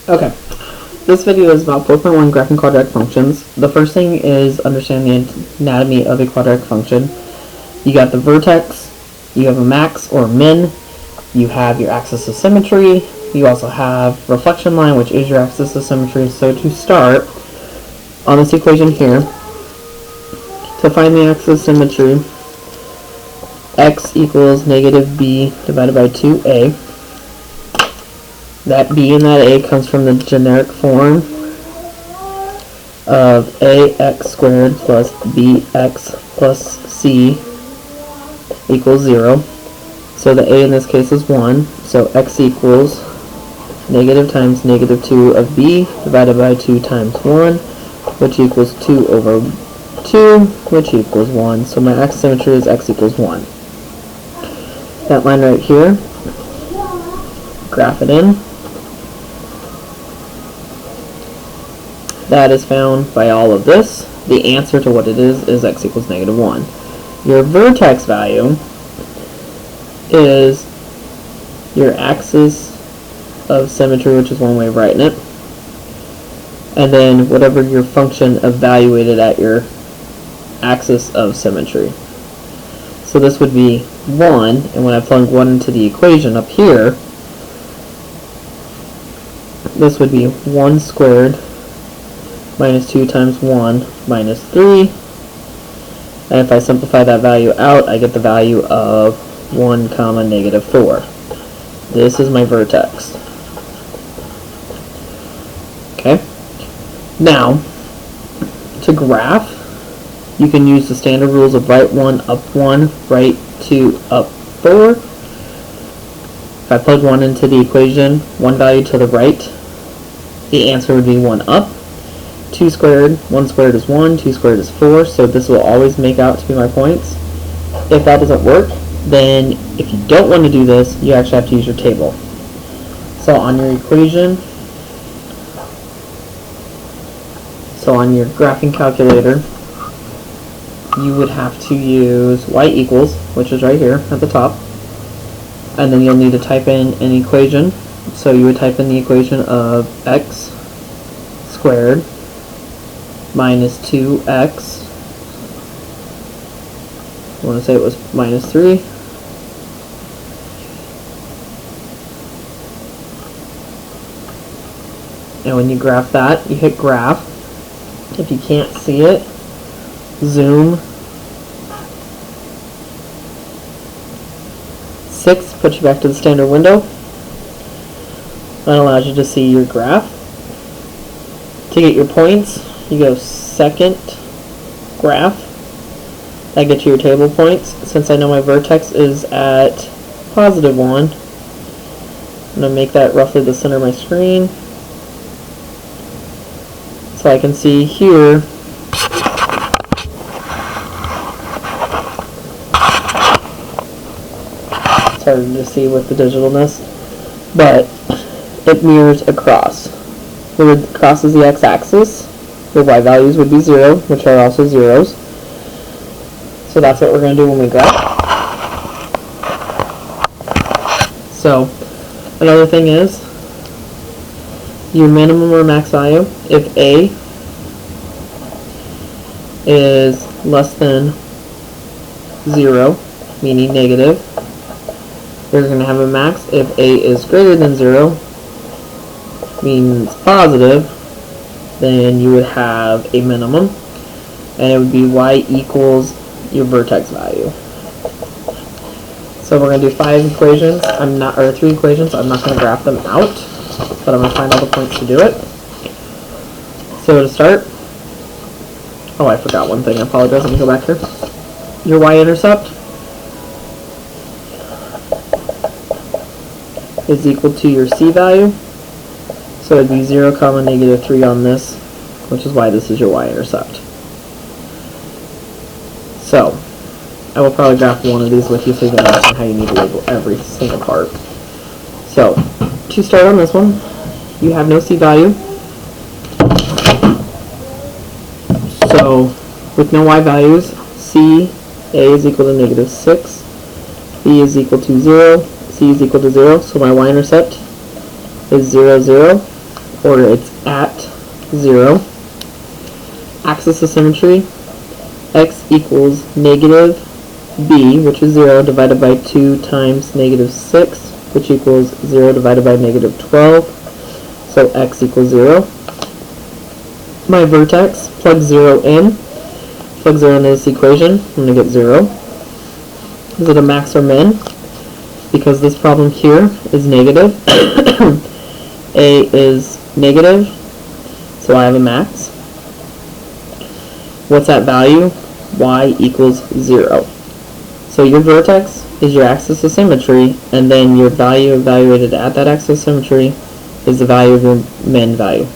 Okay, this video is about 4.1 graphing quadratic functions. The first thing is understand the anatomy of a quadratic function. You got the vertex, you have a max or min, you have your axis of symmetry, you also have reflection line, which is your axis of symmetry. So to start, on this equation here, to find the axis of symmetry, x equals negative b divided by 2a. That b and that a comes from the generic form of ax squared plus bx plus c equals 0. So the a in this case is 1. So x equals negative times negative 2 of b divided by 2 times 1, which equals 2 over 2, which equals 1. So my axis symmetry is x equals 1. That line right here, graph it in. That is found by all of this. The answer to what it is x equals negative 1. Your vertex value is your axis of symmetry, which is one way of writing it, and then whatever your function evaluated at your axis of symmetry. So this would be 1, and when I plug 1 into the equation up here, this would be 1 squared minus 2 times 1 minus 3, and if I simplify that value out, I get the value of 1 comma negative 4. This is my vertex. Okay, now to graph, you can use the standard rules of right 1 up 1, right 2 up 4. If I plug 1 into the equation, one value to the right, the answer would be 1 up. 2 squared, 1 squared is 1, 2 squared is 4, so this will always make out to be my points. If that doesn't work, then if you don't want to do this, you actually have to use your table. So on your equation, so on your graphing calculator, you would have to use y equals, which is right here at the top, and then you'll need to type in an equation. So you would type in the equation of x squared minus 2x, I want to say it was minus 3, and when you graph that, you hit graph. If you can't see it, zoom 6 puts you back to the standard window. That allows you to see your graph. To get your points, you go second graph. That gets you your table points. Since I know my vertex is at positive 1, I'm going to make that roughly the center of my screen. So I can see here it's hard to see with the digitalness, but it mirrors across. Where it crosses the x-axis, the y values would be 0, which are also zeros. So that's what we're going to do when we graph. So another thing is your minimum or max value. If a is less than 0, meaning negative, you're going to have a max. If a is greater than 0, means positive, then you would have a minimum, and it would be y equals your vertex value. So we're going to do 3 equations. I'm not going to graph them out, but I'm going to find all the points to do it. So to start, oh, I forgot one thing. I apologize. Let me go back here. Your y-intercept is equal to your c value. So it'd be 0 comma negative 3 on this, which is why this is your y-intercept. So I will probably graph one of these with you so you can understand how you need to label every single part. So to start on this one, you have no c value. So with no y values, a is equal to negative 6, b is equal to 0, c is equal to 0, so my y-intercept is 0, 0, or it's at 0. Axis of symmetry, x equals negative b, which is 0, divided by 2 times negative 6, which equals 0 divided by negative 12. So x equals 0. My vertex, plug 0 in. Plug 0 into this equation, I'm going to get 0. Is it a max or min? Because this problem here is negative. A is negative, so I have a max. What's that value? Y equals 0. So your vertex is your axis of symmetry, and then your value evaluated at that axis of symmetry is the value of your min value.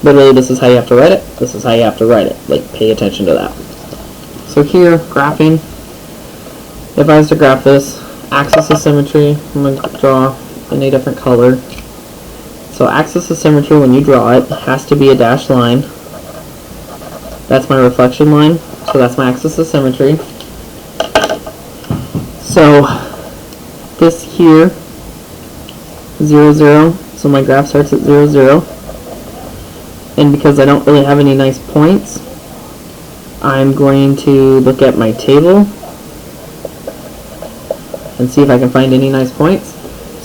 Literally, this is how you have to write it. This is how you have to write it. Like, pay attention to that. So here, graphing. If I was to graph this, axis of symmetry, I'm going to draw in a different color. So axis of symmetry, when you draw it, has to be a dashed line. That's my reflection line. So that's my axis of symmetry. So this here, 0, 0. So my graph starts at 0, 0. And because I don't really have any nice points, I'm going to look at my table and see if I can find any nice points.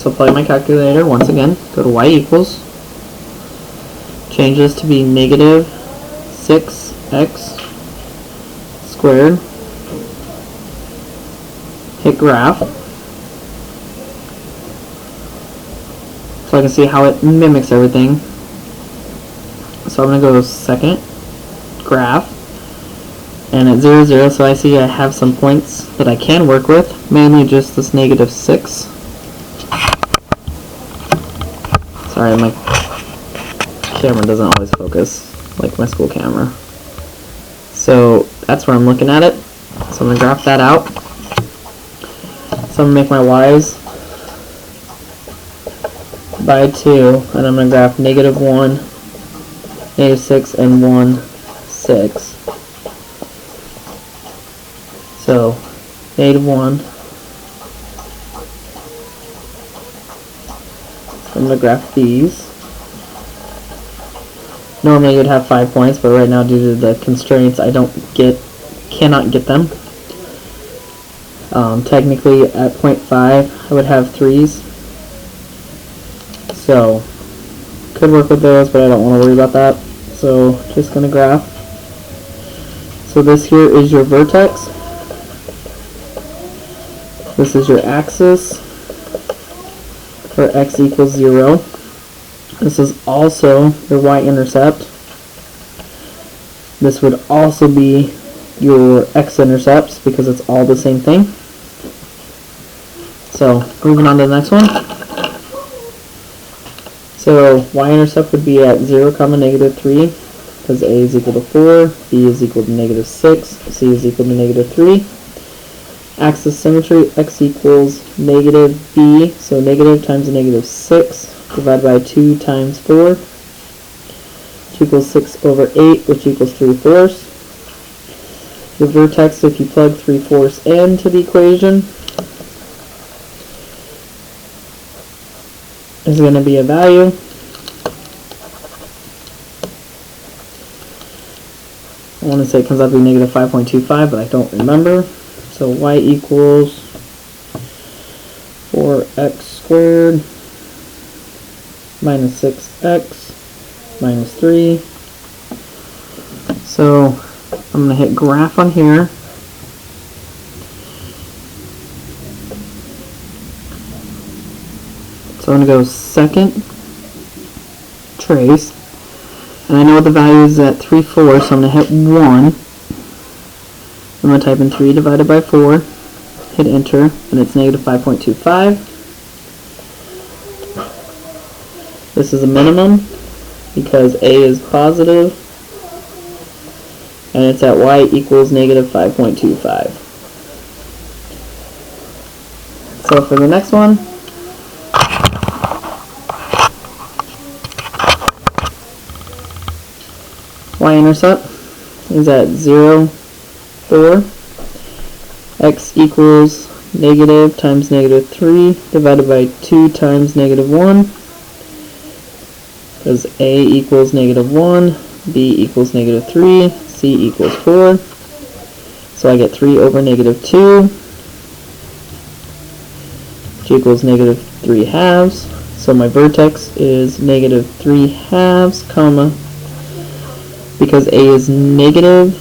So plug my calculator once again, go to y equals, change this to be negative 6x squared, hit graph, so I can see how it mimics everything. So I'm going to go second, graph, and at 0, 0, so I see I have some points that I can work with, mainly just this negative 6. Sorry, my camera doesn't always focus, like my school camera. So that's where I'm looking at it. So I'm going to graph that out. So I'm going to make my y's by 2, and I'm going to graph negative 1, negative 6, and 1, 6. So, negative 1. I'm going to graph these. Normally you'd have 5 points, but right now due to the constraints I cannot get them. Technically at 0.5 I would have 3s. So, could work with those, but I don't want to worry about that. So, just going to graph. So this here is your vertex. This is your axis for x equals 0. This is also your y-intercept. This would also be your x-intercepts because it's all the same thing. So moving on to the next one. So y-intercept would be at 0, negative 3 because a is equal to 4, b is equal to negative 6, c is equal to negative 3. Axis symmetry, x equals negative b, so negative times negative 6 divided by 2 times 4, which equals 6 over 8, which equals 3/4. The vertex, if you plug 3/4 into the equation, is going to be a value. I want to say it comes out to be negative 5.25, but I don't remember. So y equals 4x squared minus 6x minus 3. So I'm going to hit graph on here. So I'm going to go second, trace, and I know what the value is at 3/4, so I'm going to hit 1. I'm going to type in 3 divided by 4, hit enter, and it's negative 5.25. This is a minimum because a is positive, and it's at y equals negative 5.25. So for the next one, y-intercept is at 0, 4. X equals negative times negative 3 divided by 2 times negative 1. is A equals -1, B equals -3, C equals 4. So I get 3 over -2, which equals -3 halves. So my vertex is -3 halves, comma, because A is negative,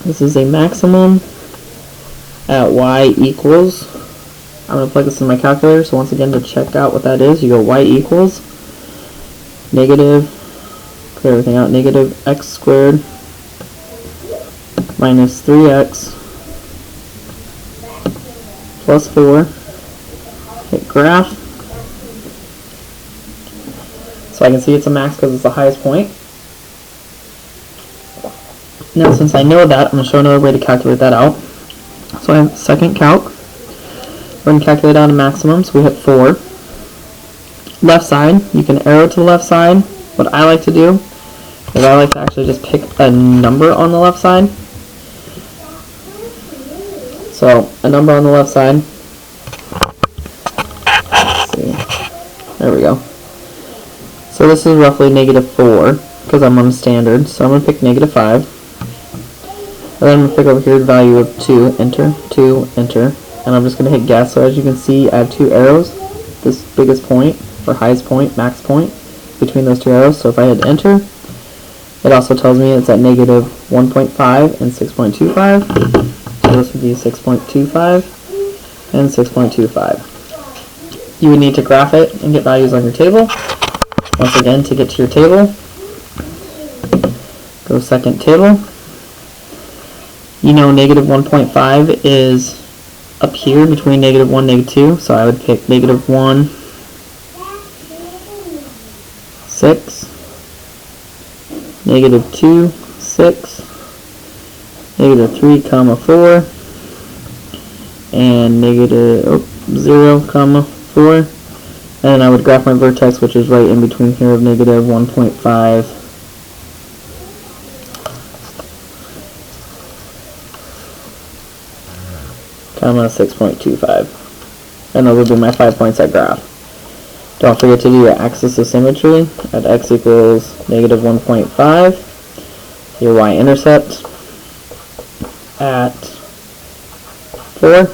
this is a maximum at Y equals, I'm going to plug this in my calculator, so once again to check out what that is, you go Y equals negative, clear everything out, negative x squared minus 3x plus 4, hit graph. So I can see it's a max because it's the highest point. Now since I know that, I'm going to show another way to calculate that out. So I have second calc. We're going to calculate out a maximum, so we hit 4. Left side, you can arrow to the left side. What I like to do is I like to actually just pick a number on the left side. So a number on the left side. Let's see. There we go. So this is roughly -4 because I'm on a standard. So I'm going to pick -5. And then I'm going to pick over here the value of 2, enter, 2, enter. And I'm just going to hit guess. So as you can see, I have 2 arrows. This biggest point, or highest point, max point, between those 2 arrows. So if I hit enter, it also tells me it's at -1.5 and 6.25. So this would be 6.25 and 6.25. You would need to graph it and get values on your table. Once again, to get to your table, go second table. You know -1.5 is up here between -1 and -2, so I would pick -1, 6, -2, 6, -3, 4, and -0, 4. And I would graph my vertex, which is right in between here of -1.5 comma 6.25. And those will be my 5 points I graph. Don't forget to do your axis of symmetry at x equals -1.5. Your y-intercept at 4.